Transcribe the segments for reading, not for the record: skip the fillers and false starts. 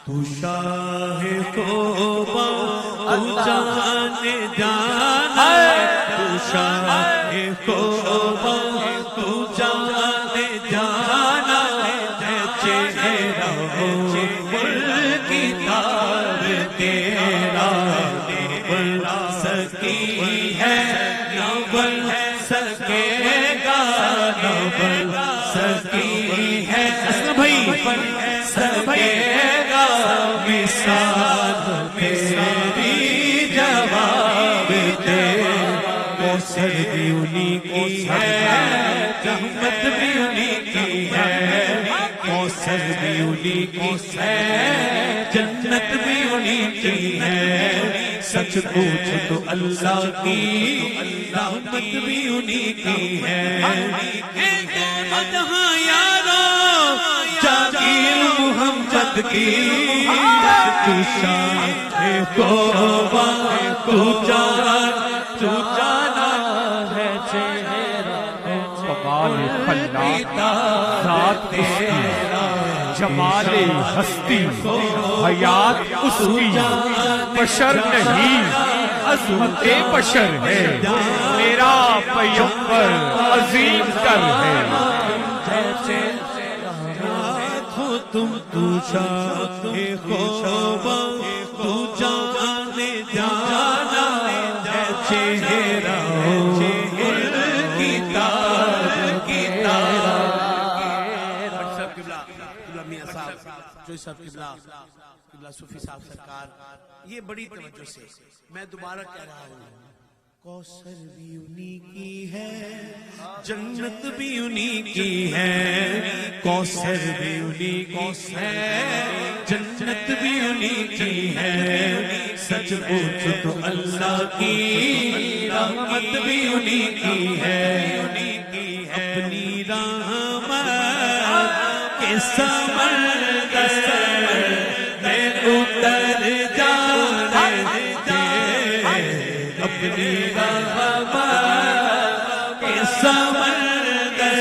تو شاہ خوبا تو جان جانا تو شاہ خوبا تو جان جانا ہے چہرہ ملک کی تار تیرا بن سکی ہے نہ بن سکے گا نہ بن سکی ہے بھائی بن سکے گا مثال تیری جواب دے کوثر بھی انہی کی ہے رحمت بھی انہی کی ہے کوثر بھی انہی کی ہے جنت بھی انہی کی ہے سچ پوچھ تو اللہ کی رحمت بھی انہی کی ہے دونوں جہاں یارو جاگیر محمد کی تو شاہ خوبا تو جانا ہے چہرہ کمال خلاق ذات اس کی جمال ہستی حیات اس کی بشر نہیں عظمت بشر ہے میرا پیغمبر عظیم تر ہے تم تو شاہ خوبا تو جان جانا ہے چہرہ ملک کی تار قبلہ میاں صاحب جوئی صاحب قبلہ صوفی صاحب سرکار یہ بڑی توجہ سے میں دوبارہ کہہ رہا ہوں کوثر بھی انہی کی ہے جنت بھی انہی کی ہے کوثر بھی انہی کی ہے جنت بھی انہی کی ہے سچ پوچھ تو اللہ کی رحمت بھی انہی کی ہے اپنی رحمت کے سمندر میں اتر جانے دے اپنی رحمت کے سمندر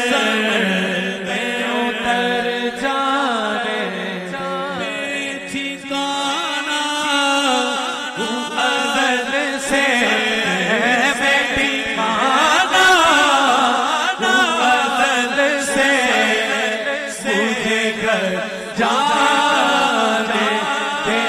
میں اتر جانے بے ٹھکانا ازل سے بے ٹھکانا ازل سے مجھے گھر جانے دے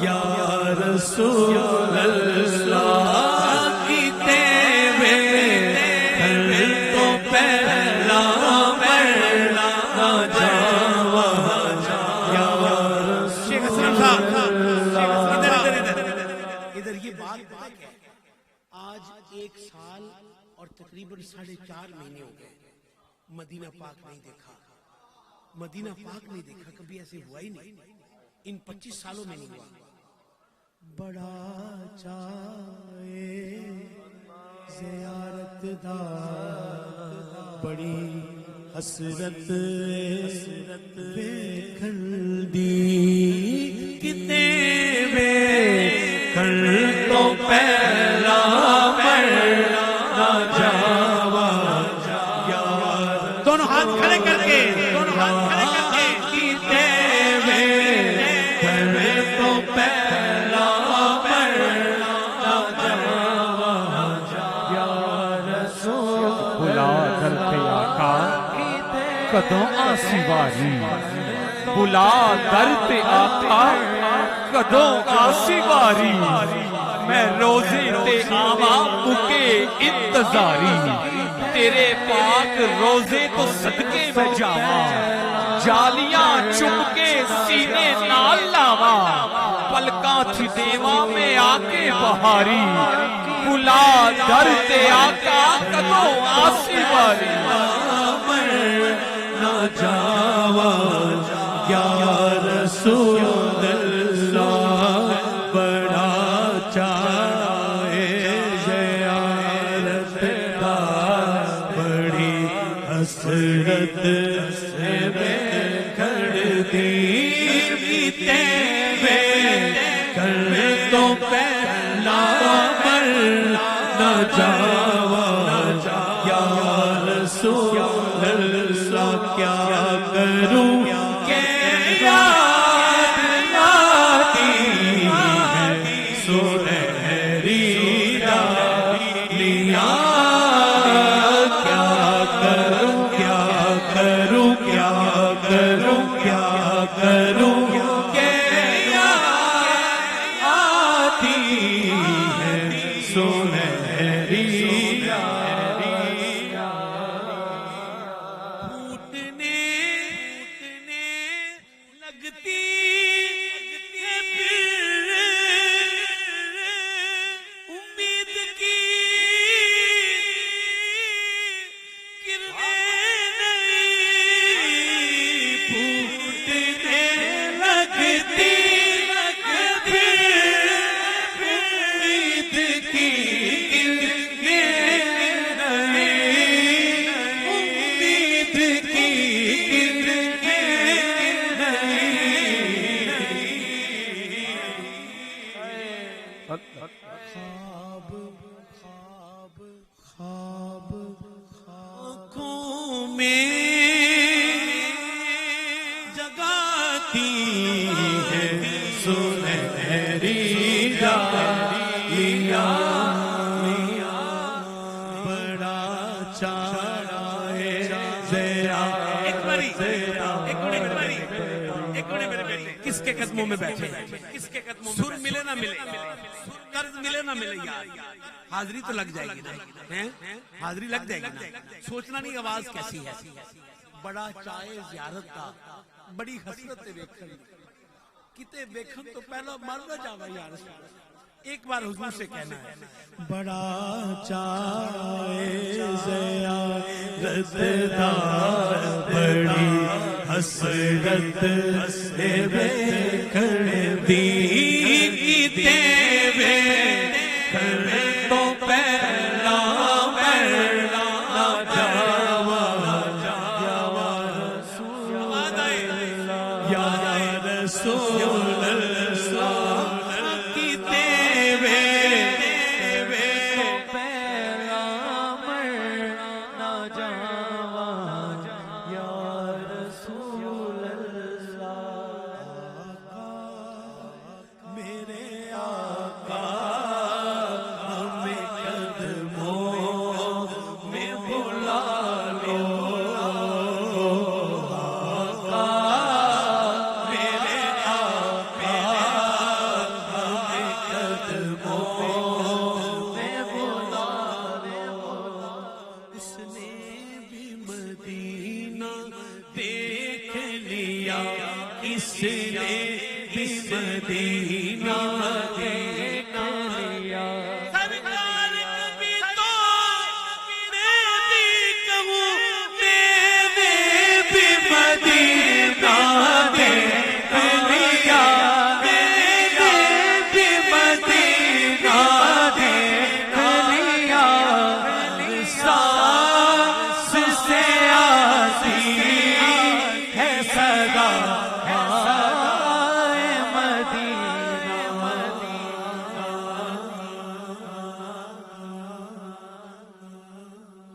یا رسول اللہ کتے میں تو پہلا مرنا جاوا یا رسول اللہ ادھر یہ بات ہے آج 1 سال اور تقریباً 4.5 مہینے ہو گئے مدینہ پاک نہیں دیکھا مدینہ پاک نہیں دیکھا کبھی ایسے ہوا ہی نہیں ان 25 سالوں میں نہیں ہوا بڑا چاہے زیارت دا بڑی حسرت ویکھن دی کتے ویکھن تو پہلا کدوں آسی واری بلا در تے آقا کدوں آسی واری میں روزے تے آوا مکے انتظاری تیرے پاک روزے تو صدقے میں جاواں جالیاں چپ کے سینے نال لاواں پلکاں تھی دیواں میں آکے بہاری بلا در تے آقا کدوں آسی واری نہ جاوا یا رسول اللہ بڑا چاہے زیارت کا بڑی حسرت سے میں کھڑتی بیتے میں کر تو پہلا مر نہ جاوا یا رسول اللہ کیا کروں کہ یاد آتی ہے سنہری ڈالیاں کیا کروں کیا کروں کیا کروں کیا کروں کہ یاد آتی ہے سنہری کس کے قدموں میں بیٹھے کس کے قدموں میں سر ملے نہ ملے قرض ملے نہ ملے یار حاضری تو لگ جائے گی نا حاضری لگ جائے گی نا سوچنا نہیں آواز کیسی ہے بڑا چاہے زیارت کا بڑی حسرت ویکھن کتے ویکھن تو پہلا مر نہ جاوا یار ایک بار حضور سے کہنا ہے بڑا چاہے زیارت دا بڑی حسرت سے ویکھن دی کتے ویکھن تو پہلا مرنا نہ جاوا یا رسول اللہ اس نے بھی مدینہ